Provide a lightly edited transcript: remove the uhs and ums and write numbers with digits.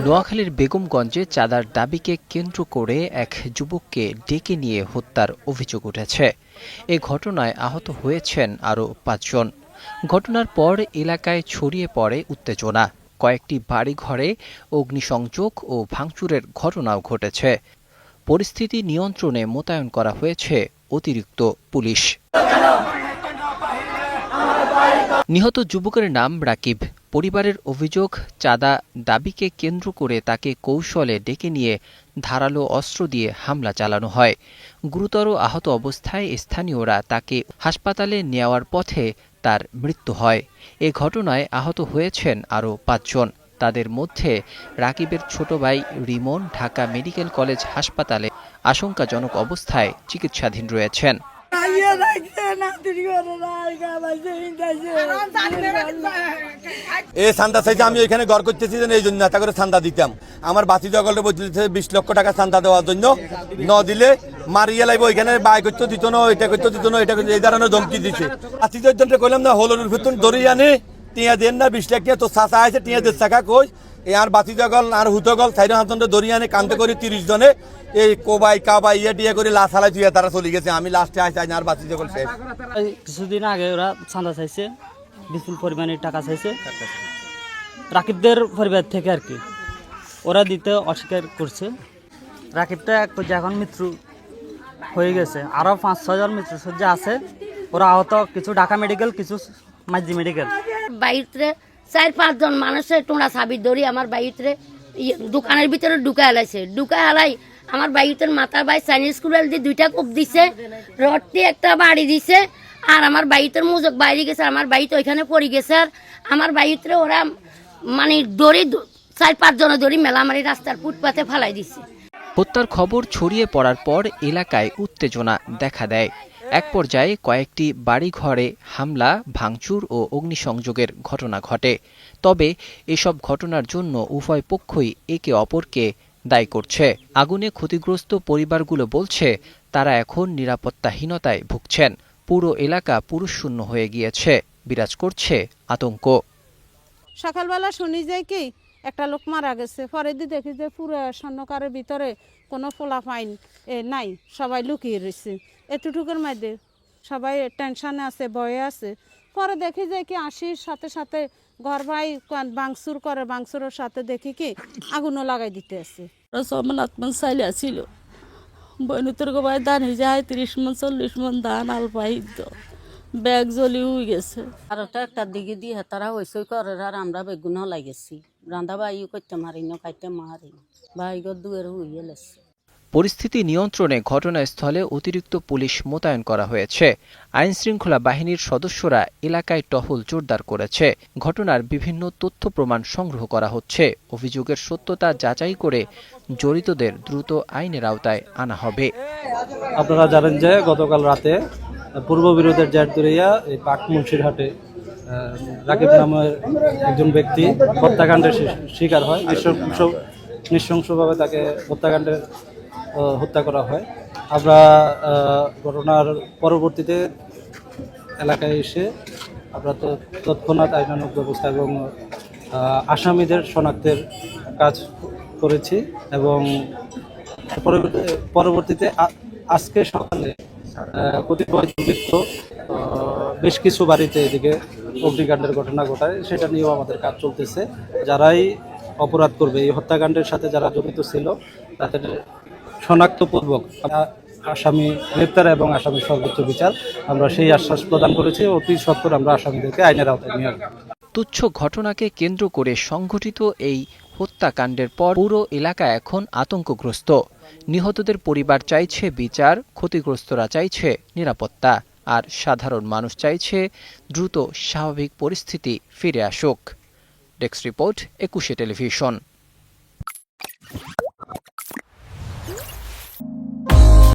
নোয়াখালীর বেগমগঞ্জে চাঁদার দাবিকে কেন্দ্র করে এক যুবককে ডেকে নিয়ে হত্যার অভিযোগ উঠেছে। এ ঘটনায় আহত হয়েছেন আরও ৫ জন। ঘটনার পর এলাকায় ছড়িয়ে পড়ে উত্তেজনা। কয়েকটি বাড়িঘরে অগ্নিসংযোগ ও ভাঙচুরের ঘটনাও ঘটেছে। পরিস্থিতি নিয়ন্ত্রণে মোতায়েন করা হয়েছে অতিরিক্ত পুলিশ। নিহত যুবকের নাম রাকিব। পরিবারের অভিযোগ, চাঁদা দাবিকে কেন্দ্র করে তাকে কৌশলে ডেকে নিয়ে ধারালো অস্ত্র দিয়ে হামলা চালানো হয়। গুরুতর আহত অবস্থায় স্থানীয়রা তাকে হাসপাতালে নেওয়ার পথে তার মৃত্যু হয়। এ ঘটনায় আহত হয়েছেন আরও ৫ জন। তাদের মধ্যে রাকিবের ছোট ভাই রিমন ঢাকা মেডিকেল কলেজ হাসপাতালে আশঙ্কাজনক অবস্থায় চিকিৎসাধীন রয়েছেন। এই চান্দা চাইতে আমি এখানে ঘর করতেছি এই জন্য এত করে চান্দা দিতাম। আমার বাতি জগলে বলতেছে 20 লক্ষ টাকা চান্দা দেওয়ার জন্য, ন দিলে মারিয়ে লাগবো। এখানে বাই করতে দিত না, এটা করতে দিত না, এটা করতে, এই ধরনের ধমকি দিচ্ছে। বাতি জন্য কইলাম না, হলুর ভিতর দড়ি আনে টিয়া দেন না, 20 টাকা তো চাচা আছে টিয়া 1.5 টাকা কই। এই আর বাতি জগল আর হুতগল সাইড হাত দড়ি আনে কান্দে করে 30 জনে এই কোবাই কাবাই ইয়ে টিয়া করে লাশ হালাই দিয়ে তারা চলে গেছে। আমি লাস্টে আসি আর বাতি জগল শেষ। কিছুদিন আগে ওরা চাঁদা চাইছে, বিপুল পরিমাণে টাকা চাইছে রাকিবদের পরিবার থেকে আর কি। ওরা দিতে অস্বীকার করছে। রাকিবটা এক পর্যায়ে এখন মৃত্যু হয়ে গেছে, আরও 5-6 জন মৃত্যুসজ্জা আছে। ওরা আহত, কিছু ঢাকা মেডিকেল, কিছু মাঝি মেডিকেল। বাইরে 4-5 জন মানুষের টোনা সাবির দড়ি আমার বাইরে দোকানের ভিতরে ঢুকা হেলাইছে। ঢুকা হেলাই আমার বাইরের মাথার বাই চাইনিজ স্কুলের দিয়ে 2টা কোপ দিছে, রড দিয়ে একটা বাড়ি দিছে। আর আমার বাইরের মুজক বাইরে গেছে, আমার বাড়িতে ওইখানে পড়ে গেছে। আর আমার বাইরে ওরা মানে দড়ি 4-5 জনের দড়ি মেলামারি রাস্তার ফুটপাতে ফালাই দিছে। হত্যার খবর ছড়িয়ে পড়ার পর এলাকায় উত্তেজনা দেখা দেয়। এক পর্যায়ে কয়েকটি বাড়িঘরে হামলা, ভাঙচুর ও অগ্নিসংযোগের ঘটনা ঘটে। তবে এসব ঘটনার জন্য উভয় পক্ষই একে অপরকে দায়ী করছে। আগুনে ক্ষতিগ্রস্ত পরিবারগুলো বলছে তারা এখন নিরাপত্তাহীনতায় ভুগছেন। পুরো এলাকা পুরুষশূন্য হয়ে গিয়েছে, বিরাজ করছে আতঙ্ক। সকালবেলা শুনি যে কি একটা লোক মারা গেছে, পরে দিয়ে দেখি যে পুরো স্বর্ণকারের ভিতরে কোনো ফোলাফাইন নাই, সবাই লুকিয়ে রয়েছে। এতটুকুর মধ্যে সবাই টেনশনে আছে, ভয়ে আছে। পরে দেখি যে কি আসির সাথে সাথে ঘর ভাই বাংসুর করে, বাংসুরের সাথে দেখি কি আগুনও লাগাই দিতে আছে। আত্মান চাইলে ছিল বইনুতর গোবাই ধান হয়ে যায় 30 মন 40 মন ধান আল পাইত ব্যাগ জ্বলি হয়ে গেছে। আর একটা দিকে দিয়ে তারা হইসই করে আর আমরা বেগুন লাগেছি। রান্ধা বাইও করতে মারি না, খাইতে মারি বাইগর দুয়ের হইয়ে লেছে। পরিস্থিতি নিয়ন্ত্রণে ঘটনাস্থলে অতিরিক্ত পুলিশ মোতায়েন করা হয়েছে। আইনশৃঙ্খলা বাহিনীর সদস্যরা এলাকায় টহল জোরদার করেছে। ঘটনার বিভিন্ন তথ্য প্রমাণ সংগ্রহ করা হচ্ছে। অভিযোগের সত্যতা যাচাই করে জড়িতদের দ্রুত আইনের আওতায় আনা হবে। আপনারা জানেন যে গতকাল রাতে পূর্ব বিরোধের জের ধরিয়া এই পাক মুন্সিরহাটে রাকিব নামের একজন ব্যক্তি হত্যাকাণ্ডের শিকার হয়। নৃশংসভাবে তাকে হত্যা করা হয়। আমরা ঘটনার পরবর্তীতে এলাকায় এসে আমরা তো তৎক্ষণাৎ আইনানুগ ব্যবস্থা এবং আসামিদের শনাক্তের কাজ করেছি এবং পরবর্তীতে আজকে সকালে কতিপয় দুর্বৃত্ত বেশ কিছু বাড়িতে এদিকে অগ্নিকাণ্ডের ঘটনা ঘটায়, সেটা নিয়েও আমাদের কাজ চলতেছে। যারাই অপরাধ করবে, এই হত্যাকাণ্ডের সাথে যারা জড়িত ছিল তাদের শনাক্তপূর্বক আসামি গ্রেপ্তার এবং আসামির সর্বোচ্চ বিচার আমরা সেই আশ্বাস প্রদান করেছি। অতি সত্বর আমরা আসামিদেরকে আইনের আওতায় নিয়ে আসব। তুচ্ছ ঘটনাকে কেন্দ্র করে সংঘটিত এই হত্যাকাণ্ডের পর পুরো এলাকা এখন আতঙ্কগ্রস্ত। নিহতদের পরিবার চাইছে বিচার, ক্ষতিগ্রস্তরা চাইছে নিরাপত্তা, আর সাধারণ মানুষ চাইছে দ্রুত স্বাভাবিক পরিস্থিতি ফিরে আসুক। Desk report, 21 television.